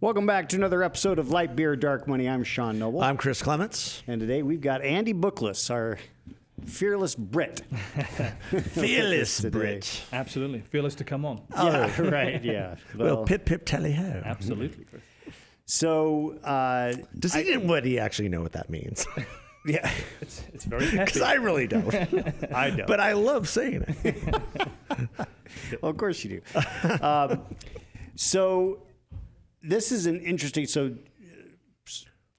Welcome back to another episode of Light Beer, Dark Money. I'm Sean Noble. I'm Chris Clements. And today we've got Andy Bookless, our fearless Brit. Fearless Brit. Absolutely. Fearless to come on. Yeah, right, yeah. Well, pip, pip, tally-ho. Absolutely, Chris. So, Does he actually know what that means? yeah. It's very petty. Because I really don't. I don't. But I love saying it. Well, of course you do. So this is an interesting,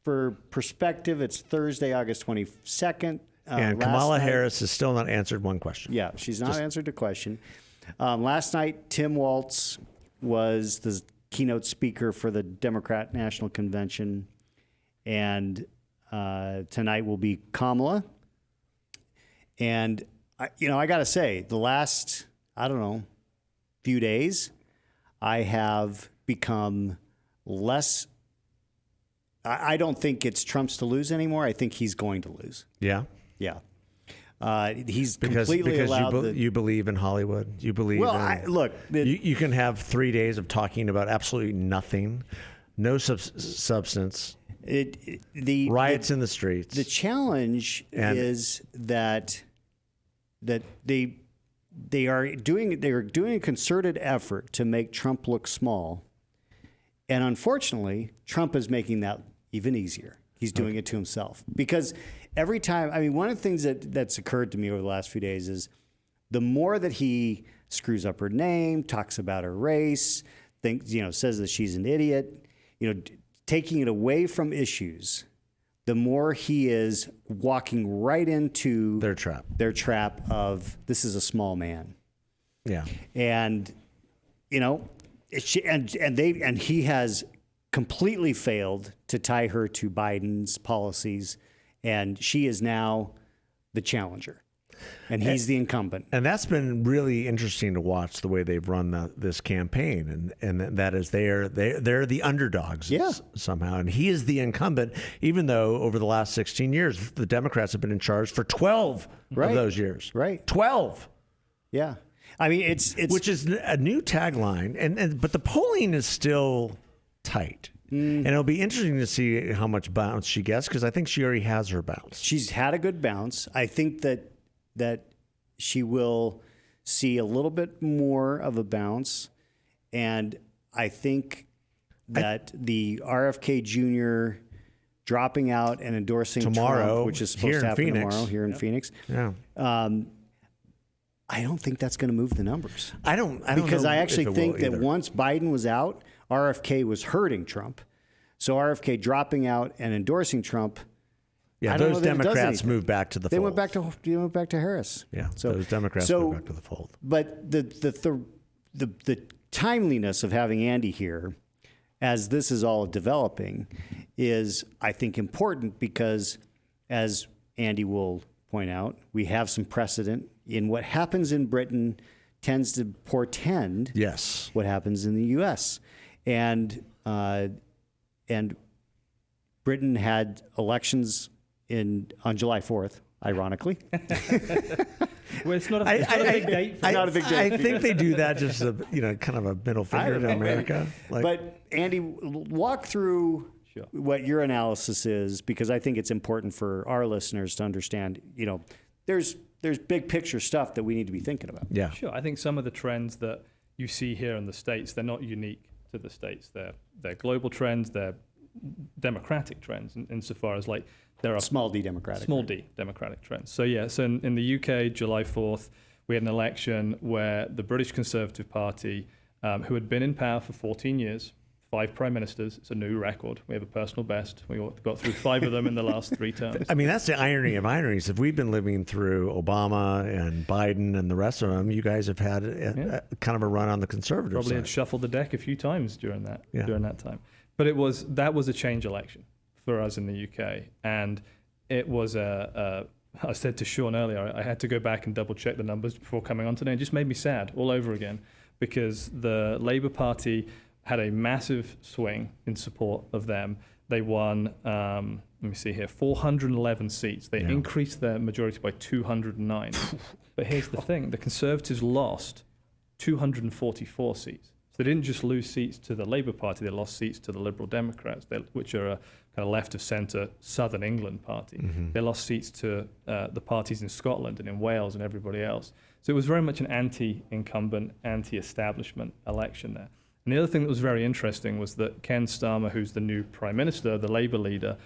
for perspective, it's Thursday, August 22nd. And Kamala Harris has still not answered one question. Yeah, she's not answered the question. Last night, Tim Walz was the keynote speaker for the Democrat National Convention. And tonight will be Kamala. And, I got to say, the last, few days, I have become less. I don't think it's Trump's to lose anymore. I think he's going to lose. Yeah? Yeah. He's because allowed you believe in Hollywood. You believe you can have 3 days of talking about absolutely nothing, no substance, riots in the streets. The challenge is that they are doing a concerted effort to make Trump look small. And unfortunately, Trump is making that even easier. He's doing it to himself. Because every time, one of the things that's occurred to me over the last few days is the more that he screws up her name, talks about her race, says that she's an idiot, taking it away from issues, the more he is walking right into their trap of this is a small man. Yeah. And, and he has completely failed to tie her to Biden's policies, and she is now the challenger, and he's the incumbent. And that's been really interesting to watch the way they've run this campaign, and that is they're the underdogs somehow, and he is the incumbent, even though over the last 16 years the Democrats have been in charge for 12 of those years. Right, 12. Yeah. It's which is a new tagline, but the polling is still tight. And it'll be interesting to see how much bounce she gets, because I think she already has her bounce. She's had a good bounce. I think that she will see a little bit more of a bounce, and I think that the RFK Jr. dropping out and endorsing tomorrow, Trump, which is supposed to happen tomorrow here in Phoenix. Yeah. I don't think that's going to move the numbers. I don't because know I actually think that either. Once Biden was out, RFK was hurting Trump. So RFK dropping out and endorsing Trump. Yeah, those Democrats moved back to the fold. They went back to Harris. Yeah, so those Democrats moved back to the fold. But the timeliness of having Andy here, as this is all developing, is I think important because, as Andy will point out, we have some precedent in what happens in Britain tends to portend what happens in the U.S. And Britain had elections on July 4th, ironically. Well, it's not a big date. Not a big date. I think they do that just kind of a middle finger to America. But Andy, walk through what your analysis is, because I think it's important for our listeners to understand. There's big picture stuff that we need to be thinking about. Yeah, sure. I think some of the trends that you see here in the States, they're not unique to the States. They're global trends. They're democratic trends insofar as there are small d democratic trends. So in the UK, July 4th, we had an election where the British Conservative Party, who had been in power for 14 years, 5 prime ministers, it's a new record. We have a personal best. We got through 5 of them in the last 3 terms. That's the irony of ironies. If we've been living through Obama and Biden and the rest of them, you guys have had a kind of a run on the conservative Probably side. had shuffled the deck a few times during that time. But that was a change election for us in the UK, and it was I said to Sean earlier, I had to go back and double check the numbers before coming on today. It just made me sad all over again, because the Labour Party had a massive swing in support of them. They won, let me see here, 411 seats. They increased their majority by 209. But here's the thing, the Conservatives lost 244 seats. So they didn't just lose seats to the Labour Party, they lost seats to the Liberal Democrats, which are a kind of left of centre Southern England party. They lost seats to the parties in Scotland and in Wales and everybody else. So it was very much an anti-incumbent, anti-establishment election there. And the other thing that was very interesting was that Ken Starmer, who's the new Prime Minister, the Labour leader,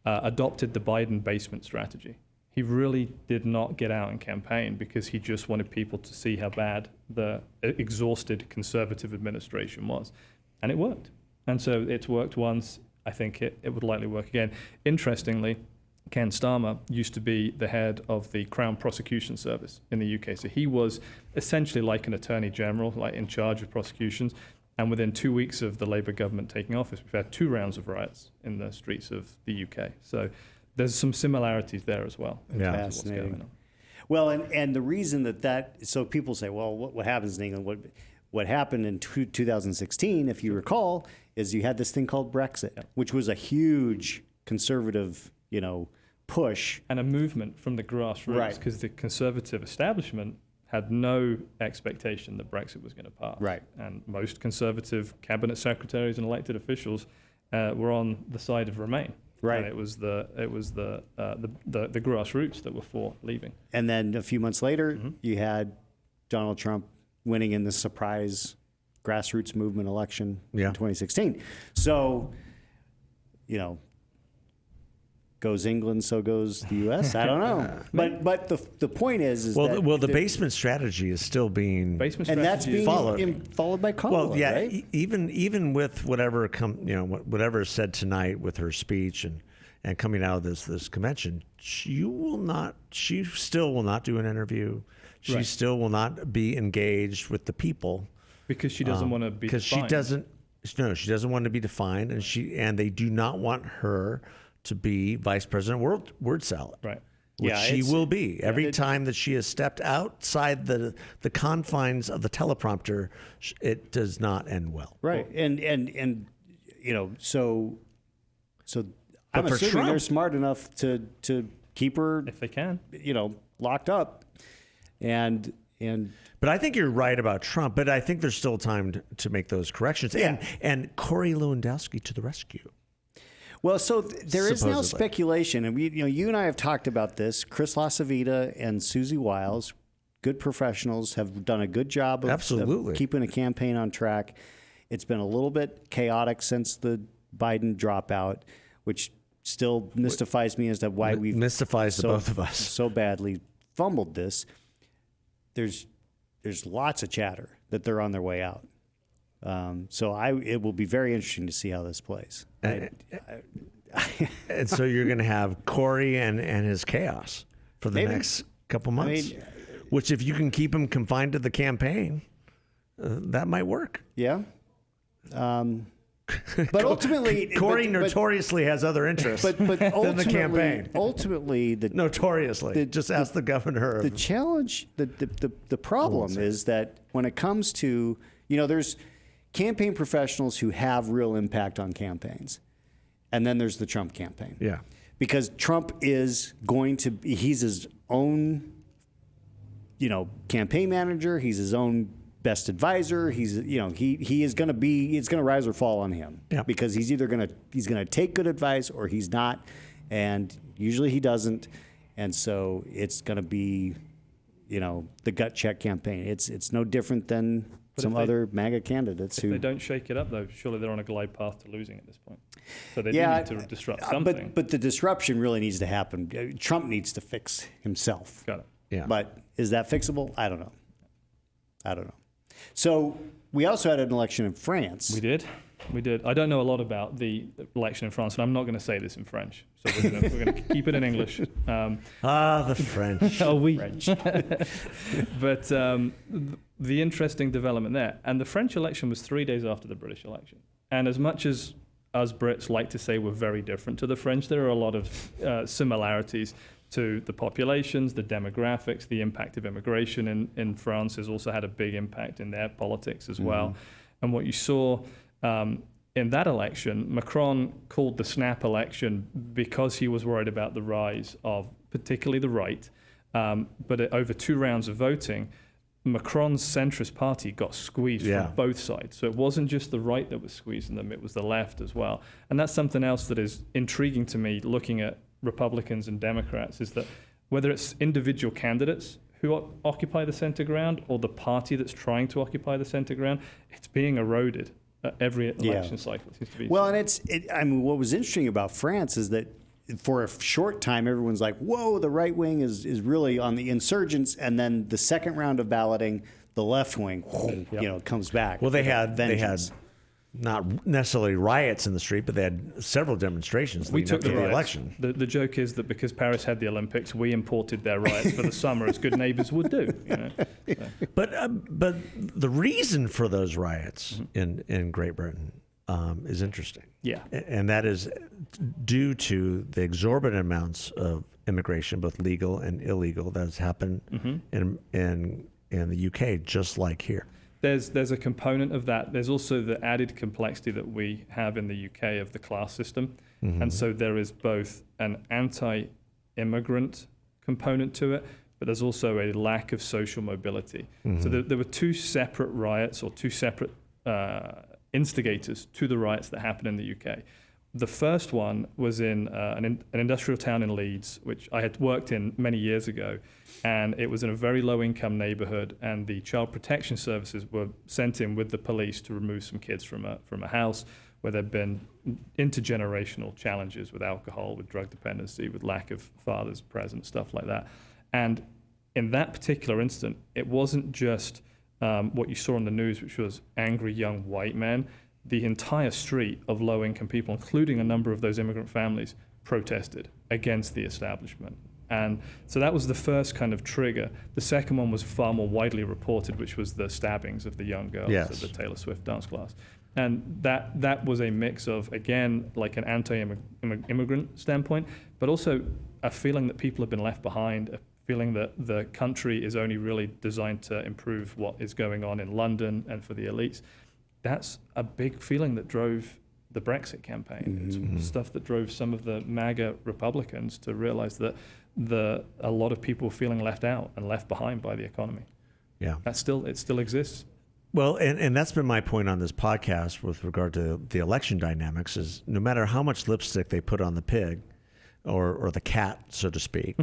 adopted the Biden basement strategy. He really did not get out and campaign because he just wanted people to see how bad the exhausted Conservative administration was. And it worked. And so it's worked once. I think it would likely work again. Interestingly, Ken Starmer used to be the head of the Crown Prosecution Service in the UK. So he was essentially like an attorney general, like in charge of prosecutions. And within 2 weeks of the Labour government taking office, we've had 2 rounds of riots in the streets of the UK. So there's some similarities there as well. Yeah. Fascinating. Well, and the reason that so people say, well, what happens in England? What happened in 2016, if you recall, is you had this thing called Brexit, which was a huge conservative, push. And a movement from the grassroots, because the Conservative establishment had no expectation that Brexit was going to pass. Right. And most Conservative cabinet secretaries and elected officials were on the side of Remain. Right. And it was the grassroots that were for leaving. And then a few months later, you had Donald Trump winning in the surprise grassroots movement election in 2016. So, goes England, so goes the U.S. I don't know, but the point is the basement strategy is still being that's being followed by Kamala. Well, right? even with whatever whatever is said tonight with her speech and coming out of this convention, she still will not do an interview. She still will not be engaged with the people because she doesn't want to be because defined. she doesn't want to be defined, and they do not want her to be vice president word salad, right? Which she will be every time that she has stepped outside the confines of the teleprompter. It does not end well, right? And so I'm assuming Trump, they're smart enough to keep her if they can, locked up, and. But I think you're right about Trump. But I think there's still time to make those corrections. Yeah. And Corey Lewandowski to the rescue. Well, so there is now speculation, and you and I have talked about this. Chris LaCivita and Susie Wiles, good professionals, have done a good job of keeping a campaign on track. It's been a little bit chaotic since the Biden dropout, which still mystifies me as to why we've mystifies both of us so badly fumbled this. There's lots of chatter that they're on their way out. So it will be very interesting to see how this plays. And so you're going to have Corey and his chaos for the next couple months, which if you can keep him confined to the campaign, that might work. Yeah. But ultimately, Corey notoriously has other interests but than the campaign. Ultimately, notoriously, just ask the governor. The challenge, the problem is that when it comes to, there's campaign professionals who have real impact on campaigns. And then there's the Trump campaign. Yeah. Because Trump is he's his own, campaign manager. He's his own best advisor. He's, he is going to it's going to rise or fall on him. Yeah. Because he's either going to take good advice or he's not. And usually he doesn't. And so it's going to be, the gut check campaign. It's no different than some other MAGA candidates if they don't shake it up, though, surely they're on a glide path to losing at this point. So they do need to disrupt something. But the disruption really needs to happen. Trump needs to fix himself. Got it. Yeah. But is that fixable? I don't know. So we also had an election in France. We did. I don't know a lot about the election in France, and I'm not going to say this in French. So we're going to keep it in English. The French. Oh, oui. French. But the interesting development there, and the French election was 3 days after the British election. And as much as us Brits like to say we're very different to the French, there are a lot of similarities to the populations, the demographics, the impact of immigration in France has also had a big impact in their politics as well. And what you saw in that election, Macron called the snap election because he was worried about the rise of particularly the right. But over 2 rounds of voting, Macron's centrist party got squeezed from both sides. So it wasn't just the right that was squeezing them, it was the left as well. And that's something else that is intriguing to me looking at Republicans and Democrats, is that whether it's individual candidates who occupy the center ground or the party that's trying to occupy the center ground, it's being eroded at every election cycle. It seems to be. Well, and I mean, what was interesting about France is that for a short time, everyone's like, whoa, the right wing is really on the insurgents. And then the second round of balloting, the left wing, comes back. Well, they had not necessarily riots in the street, but they had several demonstrations leading up to the election. The joke is that because Paris had the Olympics, we imported their riots for the summer, as good neighbors would do. So. But the reason for those riots in Great Britain is interesting. Yeah. And that is due to the exorbitant amounts of immigration, both legal and illegal, that has happened in the UK, just like here. There's a component of that. There's also the added complexity that we have in the UK of the class system. And so there is both an anti-immigrant component to it, but there's also a lack of social mobility. So there were two separate riots, or two separate instigators to the riots that happened in the UK. The first one was in an industrial town in Leeds, which I had worked in many years ago, and it was in a very low-income neighborhood, and the child protection services were sent in with the police to remove some kids from a house where there'd been intergenerational challenges with alcohol, with drug dependency, with lack of fathers present, stuff like that. And in that particular incident, it wasn't just what you saw on the news, which was angry young white men. The entire street of low-income people, including a number of those immigrant families, protested against the establishment. And so that was the first kind of trigger. The second one was far more widely reported, which was the stabbings of the young girls at the Taylor Swift dance class. And that was a mix of, again, like an anti-immigrant standpoint, but also a feeling that people have been left behind, a feeling that the country is only really designed to improve what is going on in London and for the elites. That's a big feeling that drove the Brexit campaign. It's stuff that drove some of the MAGA Republicans to realize that a lot of people were feeling left out and left behind by the economy. Yeah, it still exists. Well, and that's been my point on this podcast with regard to the election dynamics, is no matter how much lipstick they put on the pig or the cat, so to speak,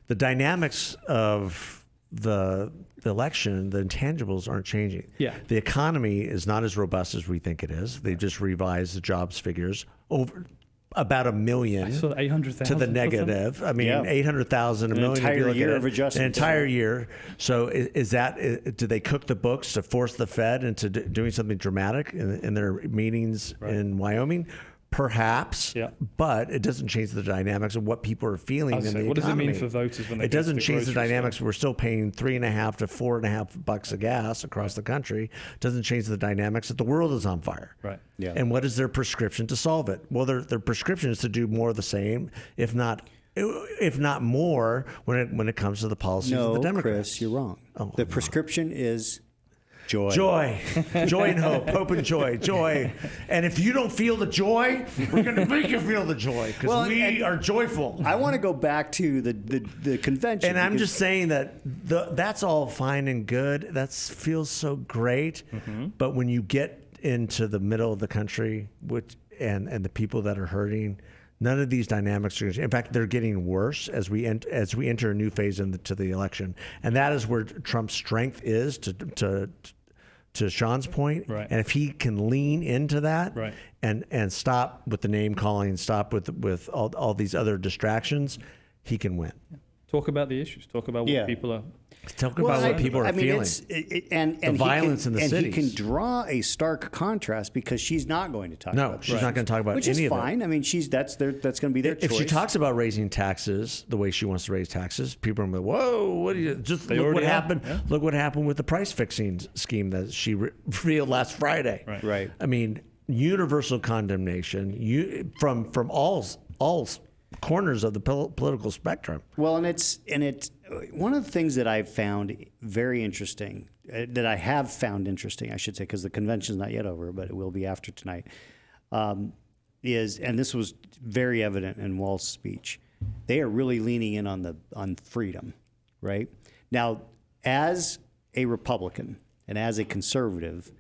the dynamics of the election, the intangibles aren't changing. Yeah. The economy is not as robust as we think it is. They just revised the jobs figures over about 1 million. I saw 800,000 to the negative. I mean, 800,000, a million. An entire year of adjustment. An entire year. So is that, do they cook the books to force the Fed into doing something dramatic in their meetings in Wyoming? Perhaps, but it doesn't change the dynamics of what people are feeling in the economy. What does it mean for voters when they It doesn't change the dynamics. Store? We're still paying $3.50 to $4.50 a gas across the country. It doesn't change the dynamics that the world is on fire. Right. Yeah. And what is their prescription to solve it? Well, their prescription is to do more of the same, if not more, when it comes to the policies of the Democrats. No, Chris, you're wrong. The prescription is joy. Joy and hope and joy. And if you don't feel the joy, we're going to make you feel the joy, because we are joyful. I want to go back to the convention. And I'm just saying that that's all fine and good. That feels so great. But when you get into the middle of the country, and the people that are hurting, none of these dynamics are. In fact, they're getting worse as we enter a new phase into the election, and that is where Trump's strength is. To Sean's point, right. And if he can lean into that, right. and stop with the name calling, stop with all these other distractions, he can win. Talk about the issues. Talk about what people are. Talk about what people are feeling. And the violence in the cities. And he can draw a stark contrast because she's not going to talk about it. No, she's not going to talk about any of it. Which is fine. I mean, that's going to be their choice. If she talks about raising taxes the way she wants to raise taxes, people are going to be, whoa, what do you, just look what happened. Yeah. Look what happened with the price fixing scheme that she revealed last Friday. Right. I mean, universal condemnation from all corners of the political spectrum. Well, and it's one of the things that I've found very interesting, that I have found interesting, I should say, because the convention's not yet over, but it will be after tonight, is, and this was very evident in Walz's speech, they are really leaning in on freedom, right? Now, as a Republican and as a conservative,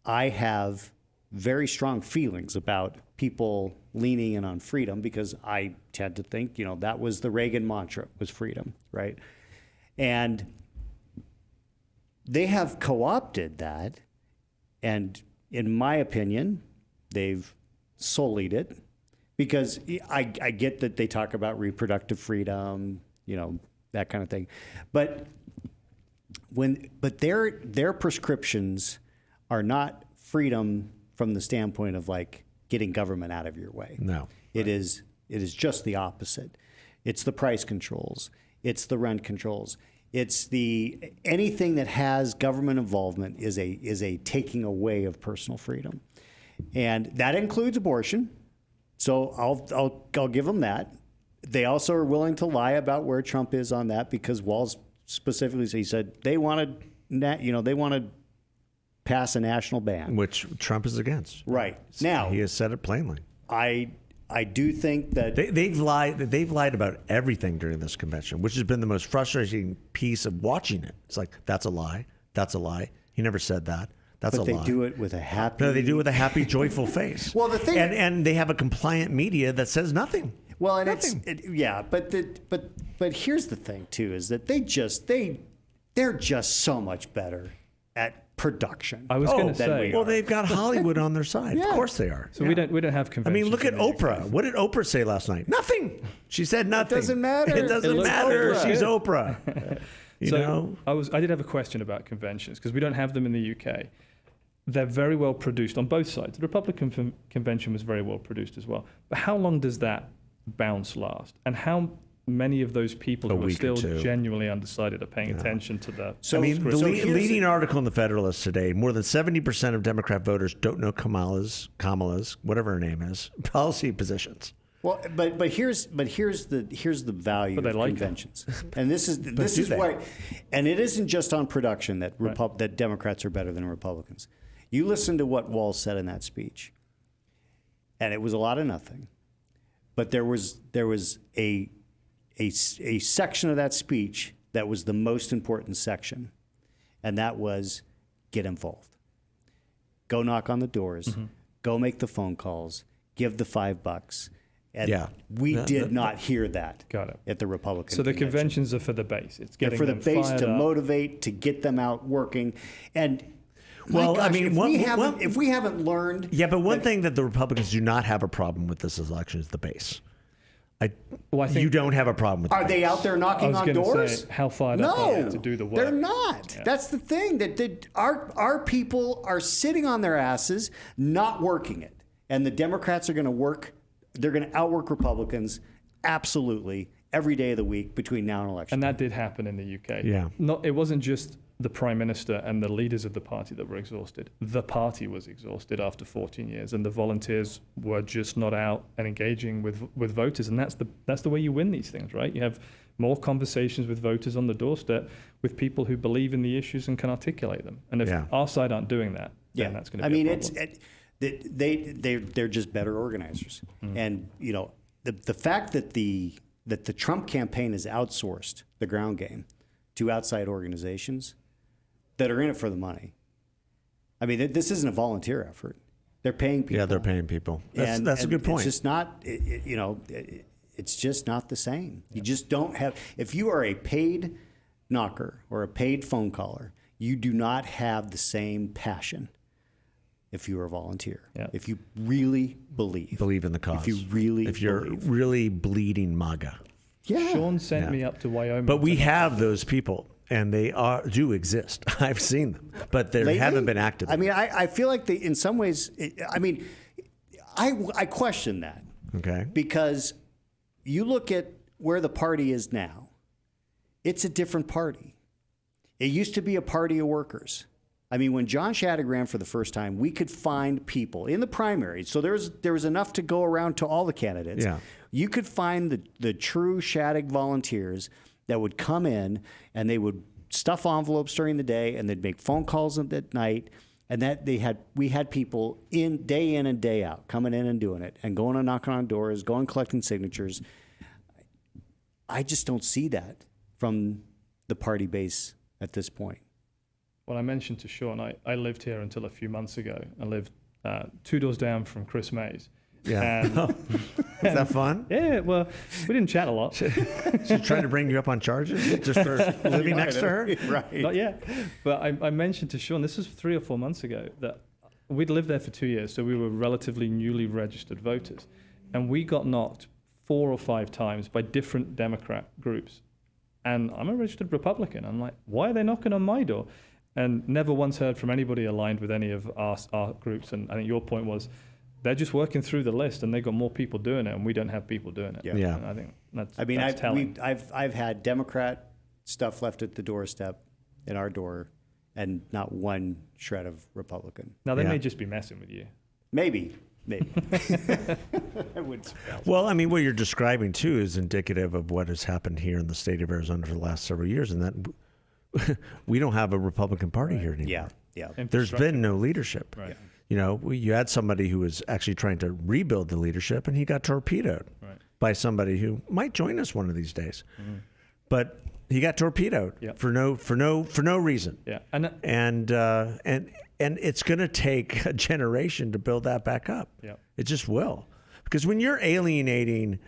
I have very strong feelings about people leaning in on freedom because I tend to think, that was the Reagan mantra, was freedom, right? And they have co-opted that, and in my opinion, they've sullied it, because I get that they talk about reproductive freedom, that kind of thing, but their prescriptions are not freedom from the standpoint of like getting government out of your way. No, it is just the opposite. It's the price controls. It's the rent controls. It's anything that has government involvement is a taking away of personal freedom, and that includes abortion. So I'll give them that. They also are willing to lie about where Trump is on that, because Walz specifically, he said they wanted pass a national ban, which Trump is against. Right. Now he has said it plainly. I do think that they've lied about everything during this convention, which has been the most frustrating piece of watching it. It's like, that's a lie. That's a lie. He never said that. That's a lie. But they do it with a happy... No, they do it with a happy, joyful face. Well, the thing... And they have a compliant media that says nothing. Well, and nothing. But here's the thing, too, is that they're just so much better at production. I was going to say, well, they've got Hollywood on their side. Yeah. Of course they are. So we don't have conventions. I mean, look at Oprah. What did Oprah say last night? Nothing. She said nothing. It doesn't matter. It doesn't matter. Oprah. She's Oprah. You know? I did have a question about conventions, because we don't have them in the UK. They're very well produced on both sides. The Republican convention was very well produced as well. But how long does that bounce last? And how many of those people who are still genuinely undecided are paying attention to the... So, I mean, the leading article in the Federalist today, more than 70% of Democrat voters don't know Kamala's, whatever her name is, policy positions. Well, but here's the value of conventions, and this is why, and it isn't just on production that that Democrats are better than Republicans. You listen to what Walz said in that speech, and it was a lot of nothing, but there was a section of that speech that was the most important section, and that was get involved, go knock on the doors, go make the phone calls, give the $5. And we did not hear that at the Republican So the convention. Conventions are for the base. It's getting for the them base fired to up. motivate, to get them out working. And well, gosh, I mean, if we haven't learned... Yeah, but one thing that the Republicans do not have a problem with this election is the base. I think you don't have a problem with the base. Are they out there knocking on doors? Say, how fired up are they to do the work? They're not. Yeah. That's the thing. That our people are sitting on their asses, not working it. And the Democrats are going to work... They're going to outwork Republicans absolutely every day of the week between now and election. And that did happen in the UK. Yeah. It wasn't just the Prime Minister and the leaders of the party that were exhausted. The party was exhausted after 14 years, and the volunteers were just not out and engaging with voters. And that's the way you win these things, right? You have more conversations with voters on the doorstep with people who believe in the issues and can articulate them. And if our side aren't doing that, then that's going to be a problem. They're just better organizers, and the fact that the Trump campaign has outsourced the ground game to outside organizations that are in it for the money. I mean, this isn't a volunteer effort; they're paying people. Yeah, they're paying people. That's a good point. It's just not, it's just not the same. You just don't have. If you are a paid knocker or a paid phone caller, you do not have the same passion. If you're a volunteer, if you really believe in the cause, if you're really bleeding MAGA. Yeah. Sean sent me up to Wyoming. But we have those people, and they do exist. I've seen them, but they haven't been active. I mean, I feel like they, in some ways, I question that. Okay. Because you look at where the party is now, it's a different party. It used to be a party of workers. I mean, when John Shadegg ran for the first time, we could find people in the primaries. So there was enough to go around to all the candidates. Yeah. You could find the true Shadegg volunteers that would come in and they would stuff envelopes during the day and they'd make phone calls at night. And that we had people in and day out coming in and doing it and going and knocking on doors, going collecting signatures. I just don't see that from the party base at this point. Well, I mentioned to Sean, I lived here until a few months ago. I lived 2 doors down from Chris Mays. Yeah. And, Is that fun? yeah, well, we didn't chat a lot. She's trying to bring you up on charges just for living next to her? Right. Not yet. But I mentioned to Sean, this was 3 or 4 months ago, that we'd lived there for 2 years, so we were relatively newly registered voters. And we got knocked 4 or 5 times by different Democrat groups. And I'm a registered Republican. I'm like, why are they knocking on my door? And never once heard from anybody aligned with any of our groups. And I think your point was, they're just working through the list, and they got more people doing it, and we don't have people doing it. Yeah. And I think that's. I've had Democrat stuff left at the doorstep, in our door, and not one shred of Republican. Now they may just be messing with you. Maybe. I would. Well, I mean, what you're describing too is indicative of what has happened here in the state of Arizona for the last several years, and that we don't have a Republican Party here anymore. Yeah. There's been no leadership. Right. You know, you had somebody who was actually trying to rebuild the leadership, and he got torpedoed by somebody who might join us one of these days. Mm. But he got torpedoed for no reason. Yeah, and it's going to take a generation to build that back up. Yeah, it just will, because when you're alienating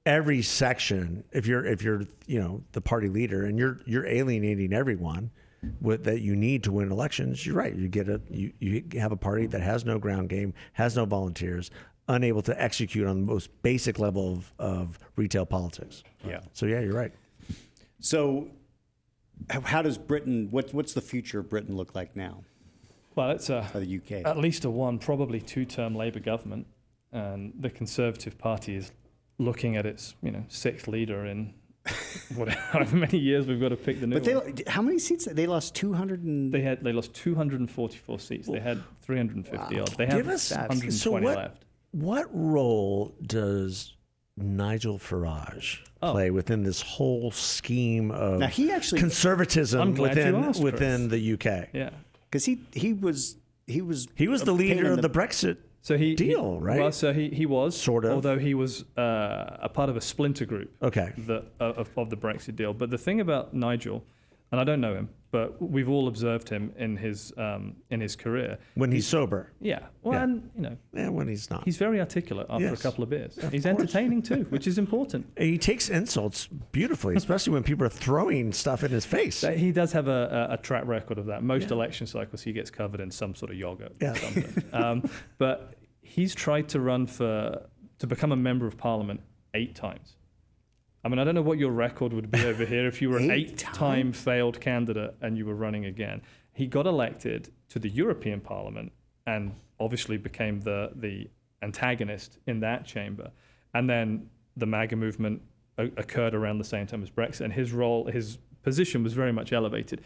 every section, if you're the party leader, and you're alienating everyone that you need to win elections, you're right. You have a party that has no ground game, has no volunteers, unable to execute on the most basic level of retail politics. Yeah. So yeah, you're right. So how does Britain? What's the future of Britain look like now? Well, it's the UK. At least probably 2-term Labour government, and the Conservative Party is looking at its 6th leader in however many years we've got to pick the new one. But how many seats? They lost 200 and... They lost 244 seats. They had 350 odd. They have 120 left. What role does Nigel Farage play within this whole scheme of conservatism within the UK? Yeah, because he was the leader of the Brexit deal, right? Well, so he was sort of, although he was a part of a splinter group. Okay. Of the Brexit deal. But the thing about Nigel, and I don't know him, but we've all observed him in his career when he's sober. Yeah. Well, yeah. And when he's not, he's very articulate after a couple of beers. He's entertaining too, which is important. And he takes insults beautifully, especially when people are throwing stuff in his face. He does have a track record of that. Most election cycles, he gets covered in some sort of yogurt or something. But he's tried to become a member of Parliament 8 times. I mean, I don't know what your record would be over here if you were an 8-time failed candidate and you were running again. He got elected to the European Parliament and obviously became the antagonist in that chamber. And then the MAGA movement occurred around the same time as Brexit, and his position was very much elevated.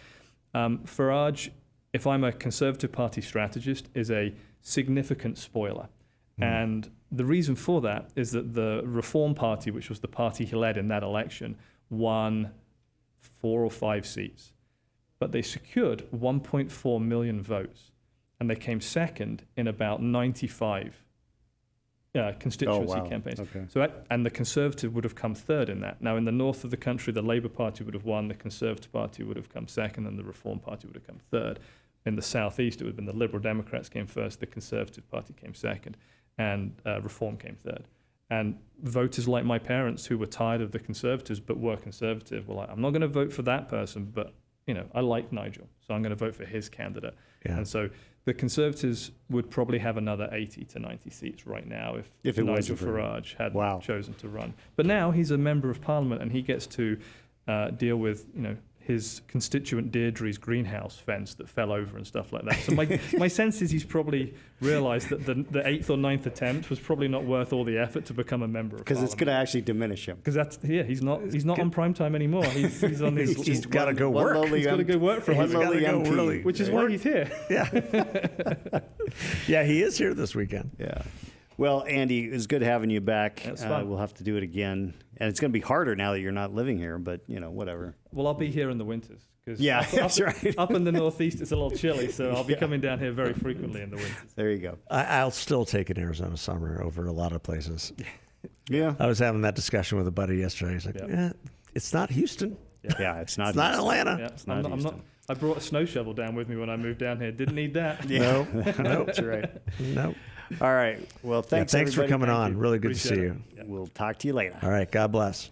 Farage, if I'm a Conservative Party strategist, is a significant spoiler. And the reason for that is that the Reform Party, which was the party he led in that election, won 4 or 5 seats. But they secured 1.4 million votes, and they came second in about 95 constituency campaigns. Okay. So, and the Conservative would have come third in that. Now, in the north of the country, the Labour Party would have won, the Conservative Party would have come second, and the Reform Party would have come third. In the southeast, it would have been the Liberal Democrats came first, the Conservative Party came second, and Reform came third. And voters like my parents, who were tired of the Conservatives but were Conservative, were like, I'm not going to vote for that person, but I like Nigel, so I'm going to vote for his candidate. Yeah. And so the Conservatives would probably have another 80 to 90 seats right now if Nigel Farage had chosen to run. But now he's a member of Parliament, and he gets to deal with his constituent Deirdre's greenhouse fence that fell over and stuff like that. So my sense is he's probably realised that the 8th or 9th attempt was probably not worth all the effort to become a member of Parliament. Because it's going to actually diminish him. Because he's not on primetime anymore. He's on his. He's got to go work. He's got to go work for a MP, which is why he's here. Yeah. Yeah, he is here this weekend. Yeah. Well, Andy, it was good having you back. That's fun. We'll have to do it again. And it's going to be harder now that you're not living here, but, whatever. Well, I'll be here in the winters. That's right. Up in the northeast, it's a little chilly, so I'll be coming down here very frequently in the winters. There you go. I'll still take an Arizona summer over a lot of places. Yeah. I was having that discussion with a buddy yesterday. He's like, it's not Houston. Yeah, it's not. It's not Atlanta. Yeah, not I'm not. I brought a snow shovel down with me when I moved down here. Didn't need that. No, That's right. no. All right. Well, thanks. Thanks for everybody. coming on. Really good to see Appreciate you. it. We'll talk to you later. All right. God bless.